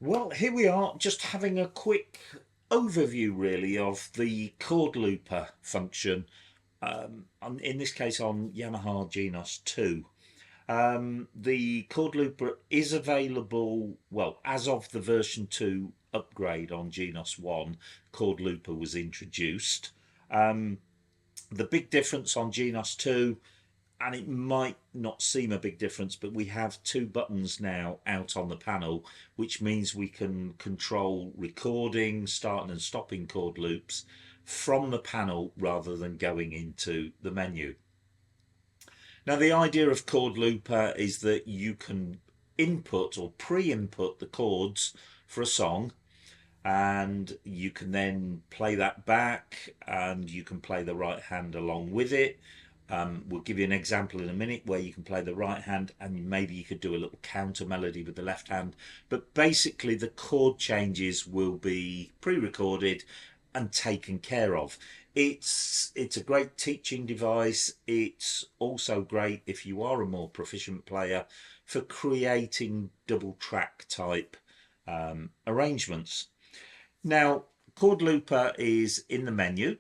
Well, here we are, just having a quick overview, really, of the chord looper function. In this case, on Yamaha Genos 2. The chord looper is available, well, as of the version 2 upgrade on Genos 1, chord looper was introduced. The big difference on Genos 2, and it might not seem a big difference, but we have two buttons now out on the panel, which means we can control recording, starting and stopping chord loops from the panel rather than going into the menu. Now, the idea of chord looper is that you can input or pre-input the chords for a song, and you can then play that back, and you can play the right hand along with it. We'll give you an example in a minute where you can play the right hand and maybe you could do a little counter melody with the left hand. But basically the chord changes will be pre-recorded and taken care of. It's a great teaching device. It's also great if you are a more proficient player for creating double track type arrangements. Now, chord looper is in the menu,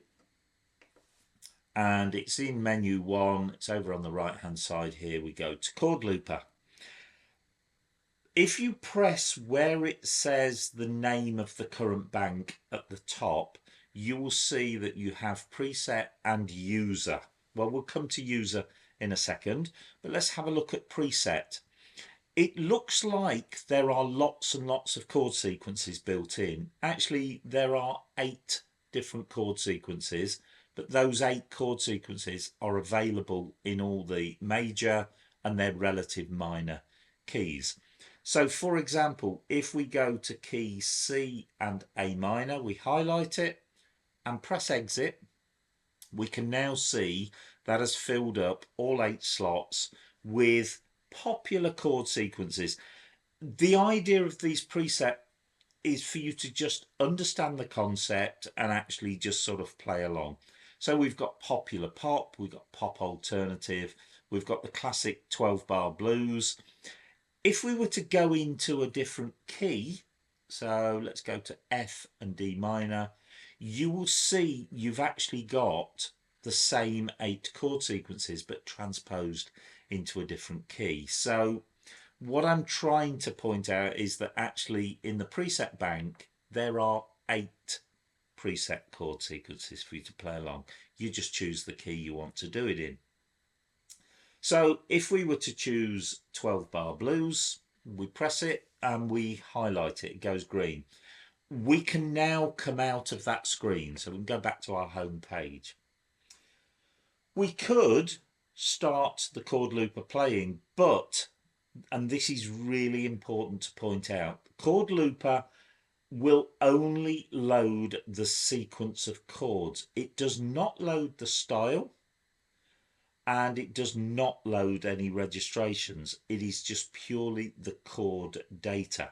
and it's in menu 1. It's over on the right hand side here. We go to chord looper. If you press where it says the name of the current bank at the top, you will see that you have preset and user. Well, we'll come to user in a second, but let's have a look at preset. It looks like there are lots and lots of chord sequences built in. Actually, there are 8 different chord sequences, but those 8 chord sequences are available in all the major and their relative minor keys. So, for example, if we go to key C and A minor, we highlight it and press exit, we can now see that has filled up all 8 slots with popular chord sequences. The idea of these preset is for you to just understand the concept and actually just sort of play along. So we've got popular pop, we've got pop alternative, we've got the classic 12-bar blues. If we were to go into a different key, so let's go to F and D minor, you will see you've actually got the same 8 chord sequences but transposed into a different key. So what I'm trying to point out is that actually in the preset bank there are 8 preset chord sequences for you to play along. You just choose the key you want to do it in. So if we were to choose 12-bar blues, we press it and we highlight it, it goes green. We can now come out of that screen, so we can go back to our home page. We could start the chord looper playing, but, and this is really important to point out, chord looper will only load the sequence of chords. It does not load the style, and it does not load any registrations. It is just purely the chord data.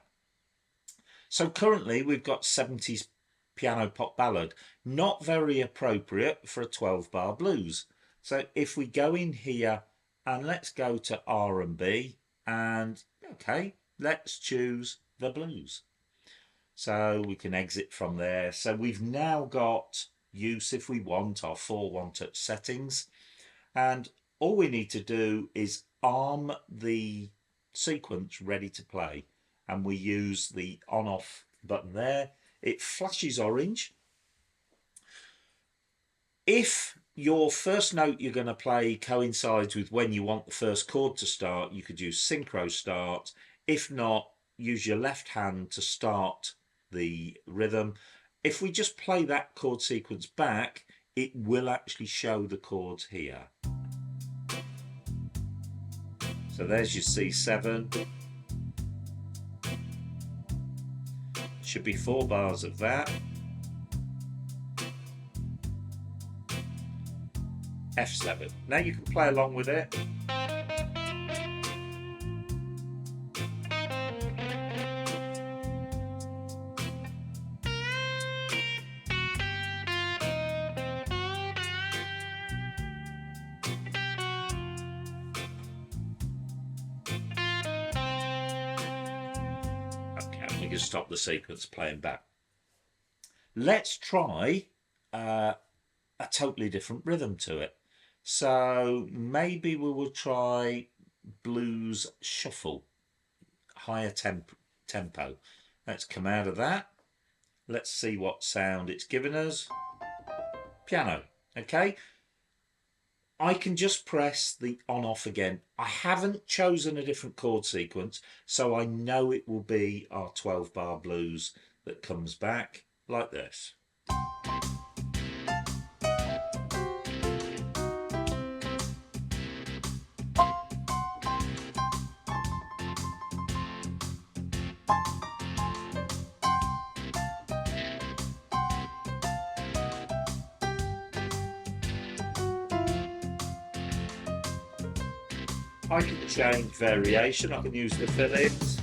So currently we've got 70s piano pop ballad, not very appropriate for a 12-bar blues. So if we go in here and let's go to R&B, and okay, let's choose the blues. So we can exit from there. So we've now got use, if we want, our 4 one-touch settings. And all we need to do is arm the sequence ready to play. And we use the on-off button there. It flashes orange. If your first note you're going to play coincides with when you want the first chord to start, you could use synchro start. If not, use your left hand to start the rhythm. If we just play that chord sequence back, it will actually show the chords here. So there's your C7. Should be 4 bars of that. F7. Now you can play along with it. Okay, we you can stop the sequence playing back. Let's try a totally different rhythm to it. So maybe we will try blues shuffle, higher tempo. Let's come out of that. Let's see what sound it's given us. Piano, okay? I can just press the on off again. I haven't chosen a different chord sequence, so I know it will be our 12 bar blues that comes back like this. I can change variation, I can use the fill-ins.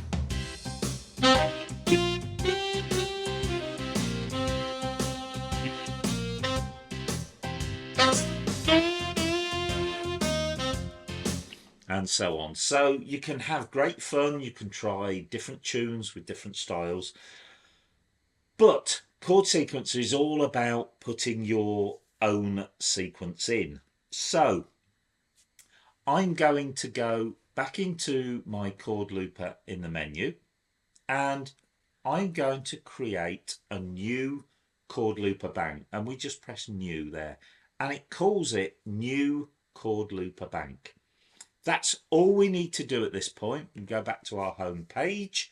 And so on. So you can have great fun, you can try different tunes with different styles. But chord sequence is all about putting your own sequence in. So I'm going to go back into my chord looper in the menu, and I'm going to create a new chord looper bank, and we just press new there, and it calls it new chord looper bank. That's all we need to do at this point. We go back to our home page.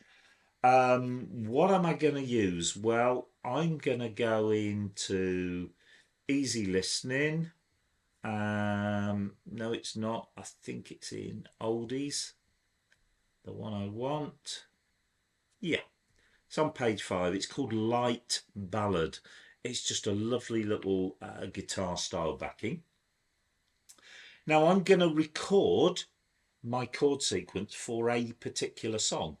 What am I going to use? Well, I'm going to go into easy listening. No, it's not. I think it's in oldies, the one I want. Yeah, it's on page 5. It's called Light Ballad. It's just a lovely little guitar style backing. Now I'm going to record my chord sequence for a particular song.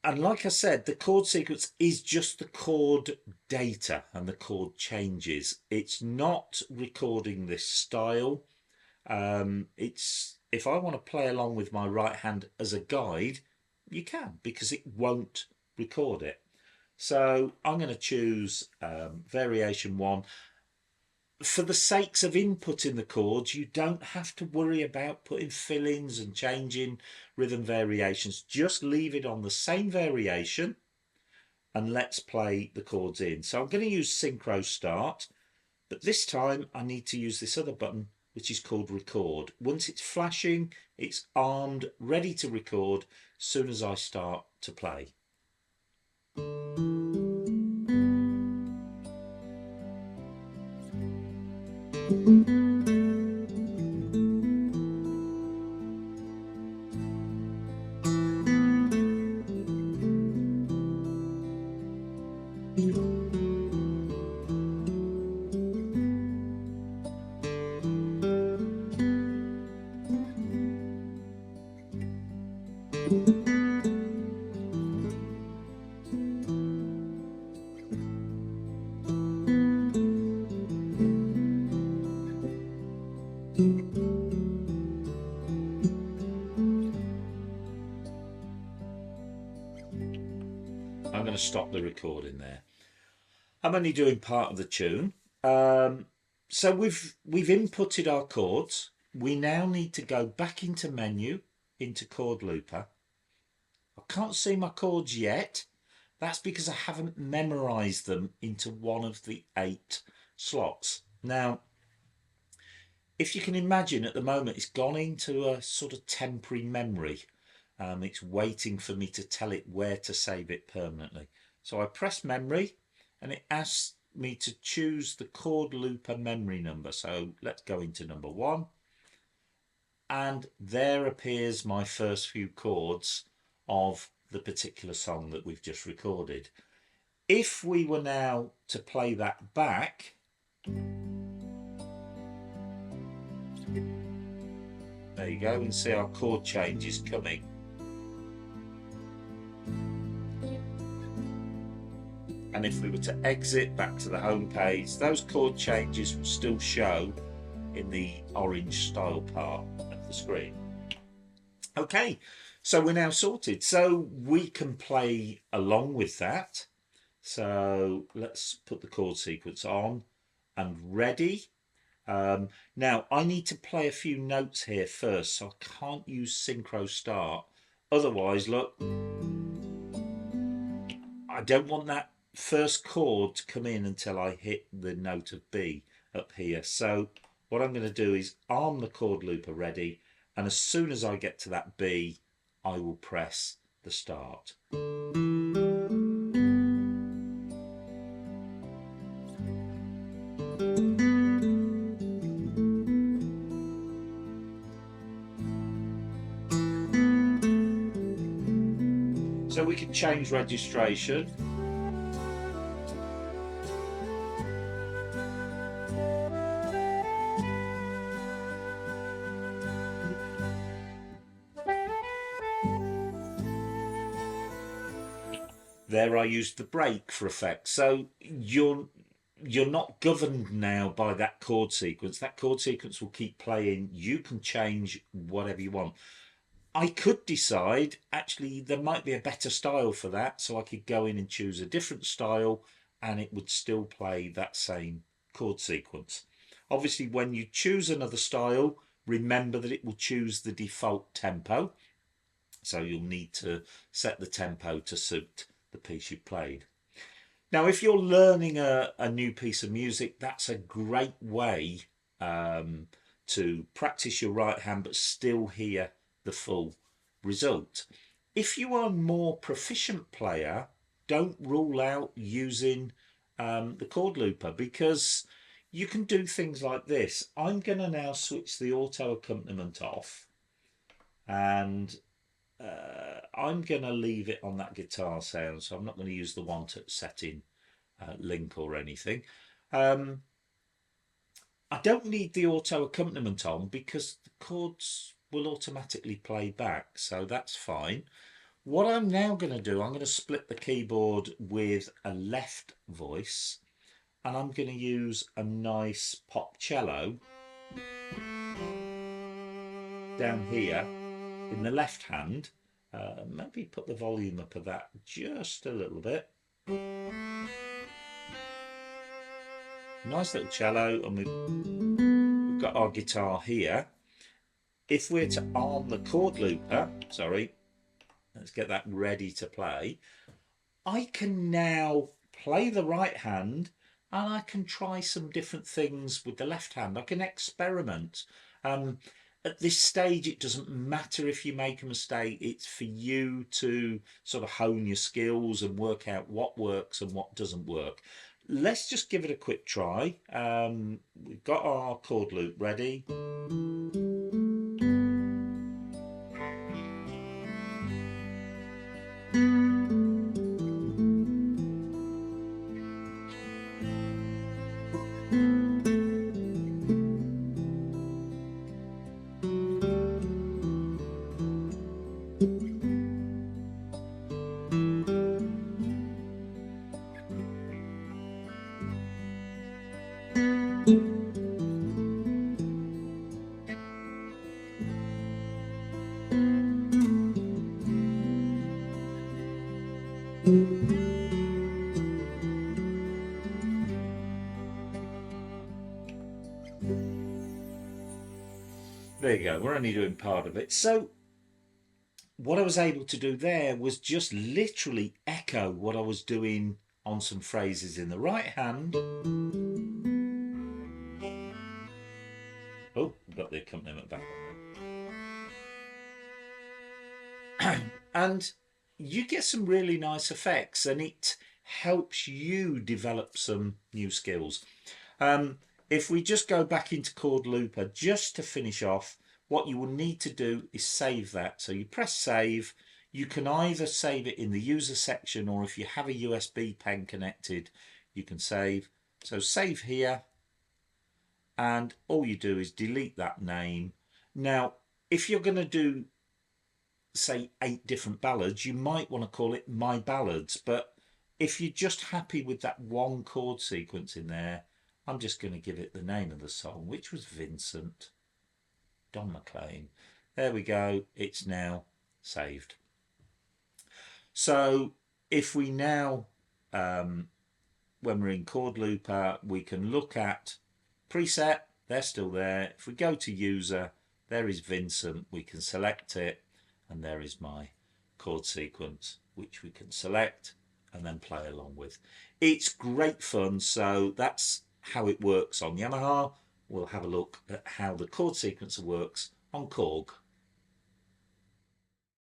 And like I said, the chord sequence is just the chord data and the chord changes. It's not recording this style. It's, if I want to play along with my right hand as a guide, you can, because it won't record it. So I'm going to choose variation 1. For the sakes of inputting the chords, you don't have to worry about putting fill-ins and changing rhythm variations. Just leave it on the same variation and let's play the chords in. So I'm going to use synchro start, but this time I need to use this other button, which is called record. Once it's flashing, it's armed, ready to record as soon as I start to play. I'm going to stop the recording there. I'm only doing part of the tune. So we've inputted our chords. We now need to go back into menu, into chord looper. I can't see my chords yet. That's because I haven't memorized them into one of the 8 slots. Now, if you can imagine, at the moment it's gone into a sort of temporary memory. It's waiting for me to tell it where to save it permanently. So I press memory and it asks me to choose the chord looper memory number. So let's go into number 1. And there appears my first few chords of the particular song that we've just recorded. If we were now to play that back, there you go, and see our chord changes coming. And if we were to exit back to the home page, those chord changes will still show in the orange style part of the screen. Okay, So we're now sorted. So we can play along with that. So let's put the chord sequence on and ready. Now I need to play a few notes here first, so I can't use synchro start. Otherwise, look, I don't want that first chord to come in until I hit the note of B up here. So what I'm going to do is arm the chord looper ready, and as soon as I get to that B, I will press the start. So we can change registration. There I used the break for effect. So you're not governed now by that chord sequence. That chord sequence will keep playing. You can change whatever you want. I could decide actually there might be a better style for that, so I could go in and choose a different style and it would still play that same chord sequence. Obviously, when you choose another style, remember that it will choose the default tempo, so you'll need to set the tempo to suit the piece you played. Now, if you're learning a new piece of music, that's a great way to practice your right hand but still hear the full result. If you are a more proficient player, don't rule out using the chord looper, because you can do things like this. I'm going to now switch the auto accompaniment off, and I'm going to leave it on that guitar sound, so I'm not going to use the one-touch setting link or anything. I don't need the auto accompaniment on because the chords will automatically play back, so that's fine. What I'm now going to do, I'm going to split the keyboard with a left voice, and I'm going to use a nice pop cello down here in the left hand. Maybe put the volume up of that just a little bit. Nice little cello, and we've got our guitar here. If we're to arm the chord looper, sorry, let's get that ready to play. I can now play the right hand, and I can try some different things with the left hand. I can experiment. At this stage, it doesn't matter if you make a mistake. It's for you to sort of hone your skills and work out what works and what doesn't work. Let's just give it a quick try. We've got our chord loop ready. There you go, we're only doing part of it. So what I was able to do there was just literally echo what I was doing on some phrases in the right hand. Oh, got the accompaniment back on. And you get some really nice effects, and it helps you develop some new skills. If we just go back into chord looper just to finish off, what you will need to do is save that. So you press save. You can either save it in the user section, or if you have a USB pen connected, you can save. So save here, and all you do is delete that name. Now, if you're going to do, say, 8 different ballads, you might want to call it My Ballads, but if you're just happy with that one chord sequence in there, I'm just going to give it the name of the song, which was Vincent, Don McLean. There we go. It's now saved. So if we now, when we're in Chord Looper, we can look at preset, they're still there. If we go to user, there is Vincent, we can select it, and there is my chord sequence, which we can select and then play along with. It's great fun, so that's how it works on Yamaha. We'll have a look at how the chord sequencer works on Korg.